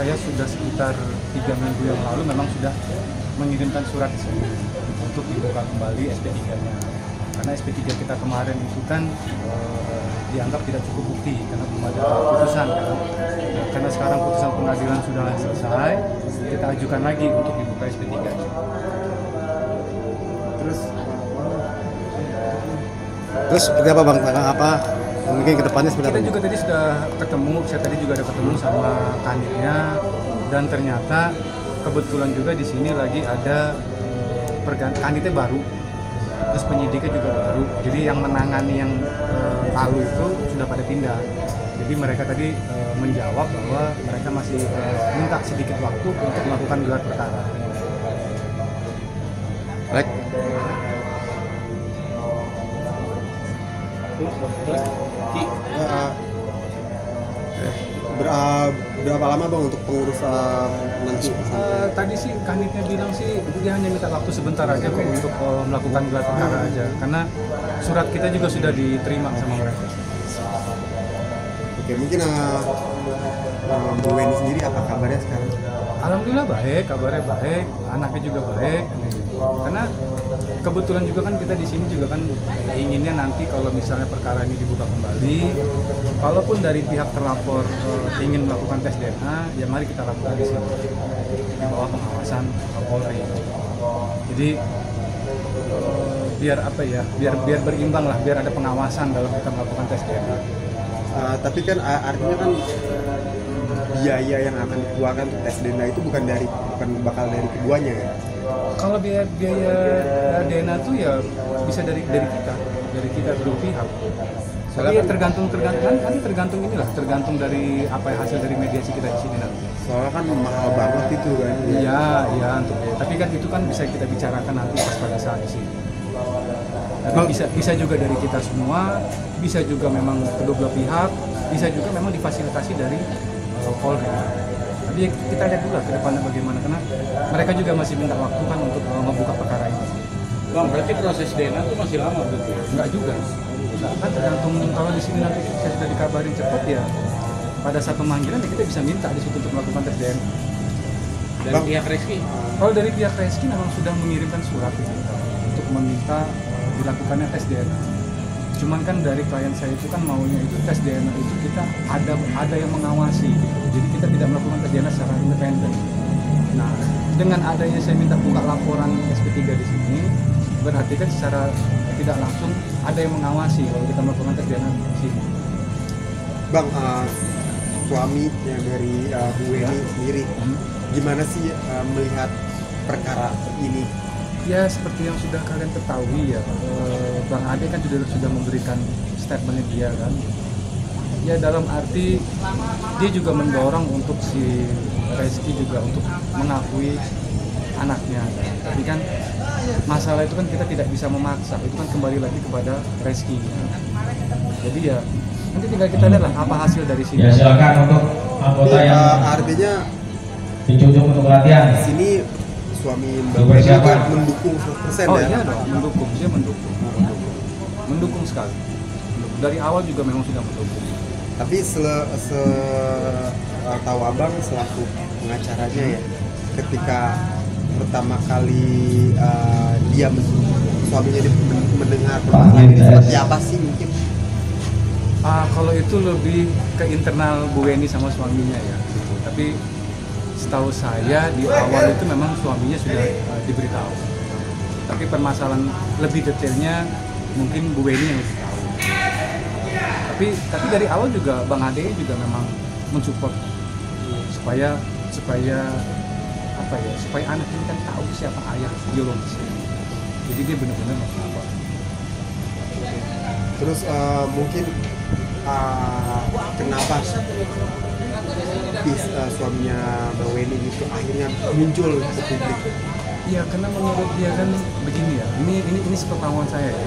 Saya sudah sekitar 3 minggu yang lalu memang sudah mengirimkan surat untuk dibuka kembali SP3-nya. Karena SP3 kita kemarin itu kan dianggap tidak cukup bukti karena belum ada putusan kan. Karena sekarang putusan pengadilan sudah selesai, kita ajukan lagi untuk dibuka SP3. Terus seperti apa Bang? Apa mungkin ke depannya seperti apa? Kita juga tadi sudah ketemu, saya tadi juga ada ketemu sama kanitnya, dan ternyata kebetulan juga di sini lagi ada kanitnya baru, terus penyidiknya juga baru. Jadi yang menangani yang lalu itu sudah pada pindah. Jadi mereka tadi menjawab bahwa mereka masih minta sedikit waktu untuk melakukan gelar perkara. Baik. Berapa lama Bang untuk pengurus nanti? Tadi sih kanitnya bilang sih dia hanya minta waktu sebentar aja kok untuk melakukan gelar perkara aja, karena surat kita juga sudah diterima sama mereka. Oke, mungkin Bu Weni sendiri apa kabarnya sekarang? Alhamdulillah baik, kabarnya baik, anaknya juga baik. Karena kebetulan juga kan kita di sini juga kan inginnya nanti kalau misalnya perkara ini dibuka kembali, kalaupun dari pihak terlapor ingin melakukan tes DNA, ya mari kita lakukan di sini di bawah pengawasan Polri. Jadi biar apa ya, biar berimbang lah, biar ada pengawasan dalam kita melakukan tes DNA. Tapi kan artinya kan biaya yang akan dikeluarkan untuk tes DNA itu bukan bakal dari keduanya ya? Kalau biaya DNA tuh ya bisa dari kita kedua pihak. Tapi ya tergantung inilah, tergantung dari apa yang hasil dari mediasi kita di sini nanti. Soalnya kan mahal banget itu kan. Iya untuk tapi kan itu kan bisa kita bicarakan nanti pas pada saat di sini. Tapi bisa juga dari kita semua, bisa juga memang kedua belah pihak, bisa juga memang difasilitasi dari Polri. Tapi kita lihat dulu ke depannya bagaimana, karena mereka juga masih minta waktu kan untuk membuka perkara ini. Bang, berarti proses DNA itu masih lama betul? Enggak juga. Kan tergantung, kalau di sini nanti saya sudah dikabarin cepat ya, pada saat pemanggilan ya kita bisa minta di situ untuk melakukan tes DNA. Dari pihak Reski? Kalau dari pihak Reski memang sudah mengirimkan surat untuk meminta dilakukannya tes DNA. Cuman kan dari klien saya itu kan maunya itu tes DNA itu kita ada yang mengawasi, jadi kita tidak melakukan tes DNA secara independen. Nah, dengan adanya saya minta buka laporan SP3 di sini, berarti kan secara tidak langsung ada yang mengawasi kalau kita melakukan tes DNA di sini. Bang, suami yang dari Bu Weni sendiri, gimana sih melihat perkara ini? Ya seperti yang sudah kalian ketahui ya, Bang Ade kan sudah memberikan statementnya dia kan. Ya dalam arti dia juga mendorong untuk si Reski juga untuk mengakui anaknya. Tapi kan masalah itu kan kita tidak bisa memaksa, itu kan kembali lagi kepada Reski. Jadi ya nanti tinggal kita lihat lah apa hasil dari sini. Ya silakan untuk anggota yang artinya ditunjuk untuk latihan. Sini suami Mbak Weni itu mendukung 100% oh, ya? Iya dong, dia mendukung sekali. Dari awal juga memang sudah mendukung. Tapi tahu abang selaku pengacaranya ya, ketika pertama kali suaminya mendengar permasalahan ini seperti apa sih mungkin? Kalau itu lebih ke internal Bu Weni sama suaminya ya. Tapi setahu saya di awal itu memang suaminya sudah diberitahu. Tapi permasalahan lebih detailnya mungkin Bu Weni yang lebih tahu. Tapi dari awal juga Bang Ade juga memang mensupport supaya apa ya, supaya anak ini kan tahu siapa ayah biologisnya. Jadi dia benar-benar mensupport. Terus mungkin kenapa suaminya Mbak Weni itu akhirnya muncul ke publik? Iya, karena menurut dia kan begini ya. Ini sepengetahuan saya ya.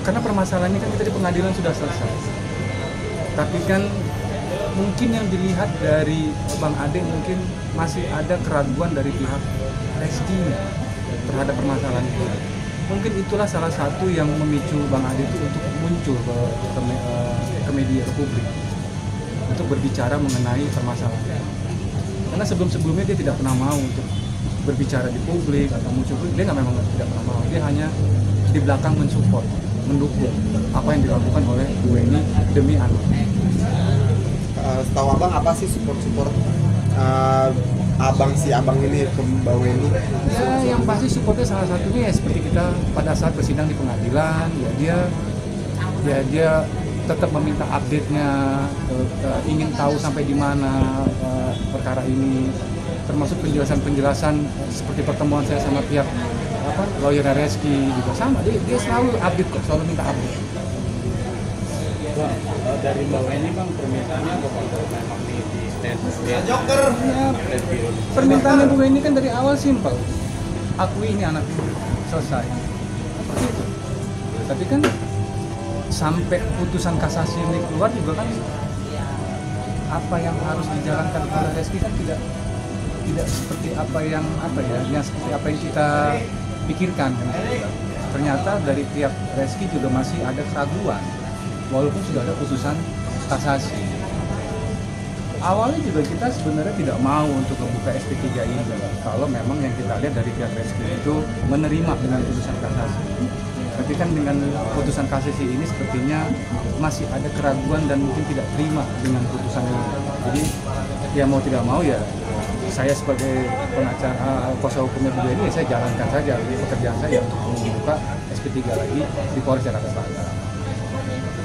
Karena permasalahan ini kan kita di pengadilan sudah selesai. Tapi kan mungkin yang dilihat dari Bang Ade mungkin masih ada keraguan dari pihak Reski terhadap permasalahan itu. Mungkin itulah salah satu yang memicu Bang Ade itu untuk muncul ke media, ke publik untuk berbicara mengenai permasalahan. Karena sebelumnya dia tidak pernah mau untuk berbicara di publik atau muncul, dia memang tidak pernah mau. Dia hanya di belakang mensupport, mendukung apa yang dilakukan oleh Bu Weni demi anak. Setahu abang apa sih support abang ini ke Mbak Weni? Ya, yang pasti supportnya salah satunya ya seperti kita pada saat bersidang di pengadilan, ya dia tetap meminta update-nya, ingin tahu sampai di mana perkara ini, termasuk penjelasan seperti pertemuan saya sama pihak lawyer Reski juga sama, dia selalu update kok, selalu minta update. Bang, dari Mbak Weni Bang, permintaannya apa Bang? Memang di statement dia Permintaannya Bu Weni kan dari awal simpel, akui ini anak selesai, seperti itu. Tapi kan sampai putusan kasasi ini keluar juga kan apa yang harus dijalankan oleh Reski kan tidak seperti yang seperti apa yang kita pikirkan kan. Ternyata dari pihak Reski juga masih ada keraguan walaupun sudah ada putusan kasasi. Awalnya juga kita sebenarnya tidak mau untuk membuka SP3 ini kalau memang yang kita lihat dari pihak Reski itu menerima dengan putusan kasasi. Tapi kan dengan putusan kasasi ini sepertinya masih ada keraguan dan mungkin tidak terima dengan putusan ini. Jadi ya mau tidak mau ya saya sebagai pengacara kuasa hukumnya Bu Weni, saya jalankan saja pekerjaan saya untuk membuka SP3 lagi di Polres Jakarta Selatan.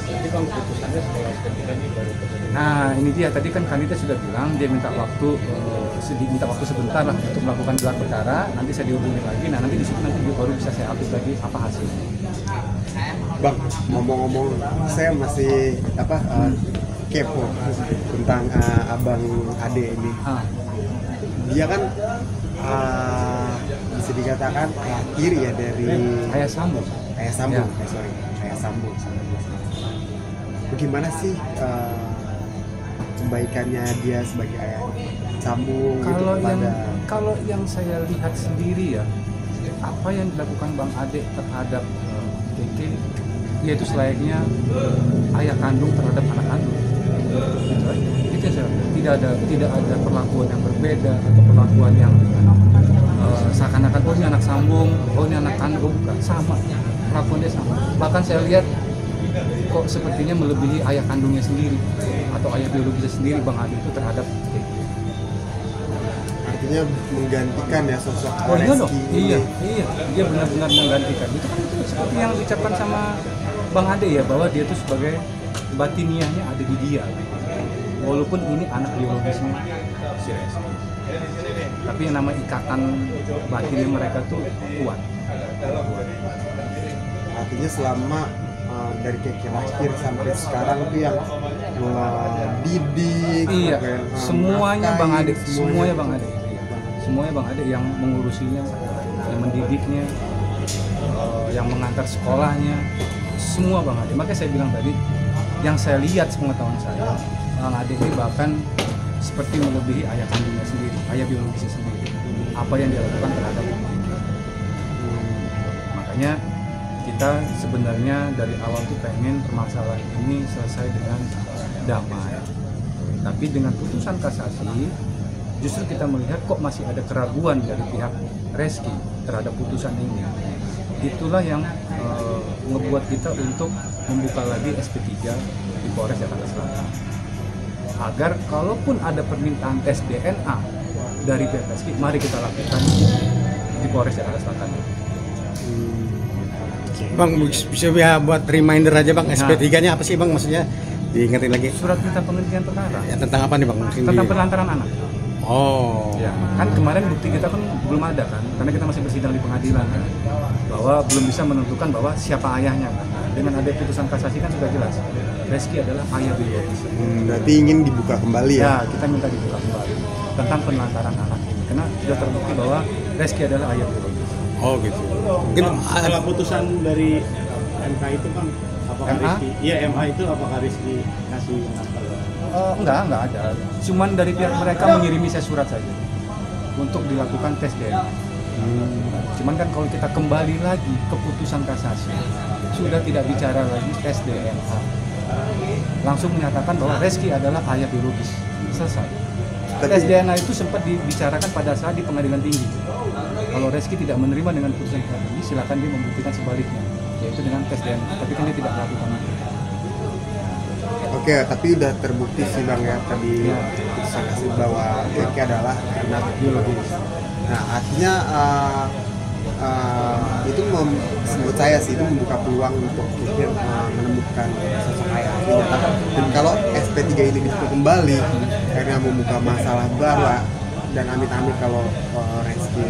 Jadi Bang, putusannya setelah SP3 ini baru terjadi. Nah ini dia, tadi kan Kanita sudah bilang dia minta waktu sebentar lah untuk melakukan gelar perkara, nanti saya dihubungi lagi, nah nanti di situ nanti baru bisa saya update lagi apa hasilnya. Bang, ngomong-ngomong, saya masih kepo tentang abang Ade ini. Dia kan bisa dikatakan tiri ya dari Ayah Sambung. Ayah Sambung. Bagaimana sih kebaikannya dia sebagai ayah Sambung gitu kepada? Kalau yang saya lihat sendiri ya, apa yang dilakukan Bang Ade terhadap Keke, yaitu selayaknya ayah kandung terhadap anak kandung. Gitu aja. Itu saya tidak ada perlakuan yang berbeda atau perlakuan yang seakan-akan oh ini anak Sambung, oh ini anak kandung, bukan, sama. Perlakuannya sama. Bahkan saya lihat kok sepertinya melebihi ayah kandungnya sendiri atau ayah biologisnya sendiri Bang Ade itu terhadap Keke. Artinya menggantikan ya sosok Reski. Iya, dia benar-benar menggantikan. Itu kan itu seperti yang diucapkan sama Bang Ade ya, bahwa dia itu sebagai batiniahnya ada di dia. Walaupun ini anak biologisnya si Reski. Tapi yang nama ikatan batinnya mereka tuh kuat. Artinya selama dari Keke lahir sampai sekarang tuh yang didik, semuanya Bang Ade, semuanya Bang Ade yang mengurusinya, yang mendidiknya, yang mengantar sekolahnya, semua Bang Ade. Makanya saya bilang tadi, yang saya lihat sepengetahuan saya, Bang Ade ini bahkan seperti melebihi ayah kandungnya sendiri, ayah biologisnya sendiri. Apa yang dia lakukan terhadap Keke. Makanya kita sebenarnya dari awal tuh pengen permasalahan ini selesai dengan damai. Tapi dengan putusan kasasi, justru kita melihat kok masih ada keraguan dari pihak Reski terhadap putusan ini. Itulah yang ngebuat kita untuk membuka lagi SP3 di Polres Jakarta Selatan. Agar kalaupun ada permintaan tes DNA dari pihak Reski, mari kita lakukan di Polres Jakarta Selatan. Bang, bisa buat reminder aja Bang, SP3-nya apa sih Bang maksudnya? Diingetin lagi. Surat perintah penghentian perkara Ya tentang apa nih Bang? Mungkin tentang penelantaran anak. Oh. Ya, kan kemarin bukti kita kan belum ada kan, karena kita masih bersidang di pengadilan kan, bahwa belum bisa menentukan bahwa siapa ayahnya kan. Dengan ada putusan kasasi kan sudah jelas, Reski adalah ayah biologis. Berarti ingin dibuka kembali ya? Ya, kita minta dibuka kembali tentang penelantaran anak ini, karena sudah terbukti bahwa Reski adalah ayah biologis. Oh gitu. Mungkin Bang, setelah putusan dari MK itu kan apakah MA? Rizky? Iya MA itu apakah Rizky kasih akta? Enggak ada. Cuman dari pihak mereka mengirimi saya surat saja untuk dilakukan tes DNA. Cuman kan kalau kita kembali lagi ke putusan kasasi, sudah tidak bicara lagi tes DNA. Langsung menyatakan bahwa Reski adalah ayah biologis. Selesai. Tes DNA itu sempat dibicarakan pada saat di pengadilan tinggi. Kalau Reski tidak menerima dengan putusan ini, silakan dia membuktikan sebaliknya, yaitu dengan tes DNA. Tapi kan dia tidak melakukan itu. Oke, tapi udah terbukti sih Bang ya tadi saya kasih bahwa Keke adalah anak biologis. Nah, artinya itu menurut saya sih itu membuka peluang untuk Keke menemukan sosok ayah aslinya. Dan kalau SP3 ini dibuka kembali karena membuka masalah baru dan amit-amit kalau Reski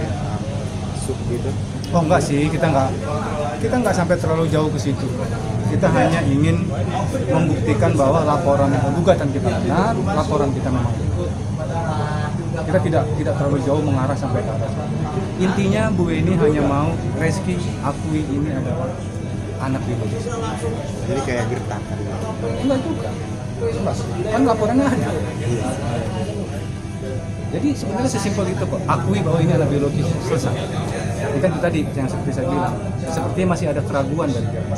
masuk gitu. Oh enggak sih, kita nggak sampai terlalu jauh ke situ. Kita hanya ingin membuktikan bahwa laporan gugatan kita benar, laporan kita memang benar. Kita tidak terlalu jauh mengarah sampai ke arah sana. Intinya Bu Eni hanya mau Reski akui ini adalah anak biologis. Jadi kayak gertakan. Enggak juga. Enggak. Kan laporannya ada. Jadi sebenarnya sesimpel itu kok. Akui bahwa ini anak biologis, selesai. Kan itu tadi yang seperti saya bilang. Sepertinya masih ada keraguan dari pihak.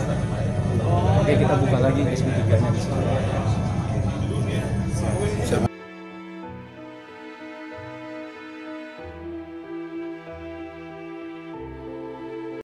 Oke, kita buka lagi SP3-nya di sini.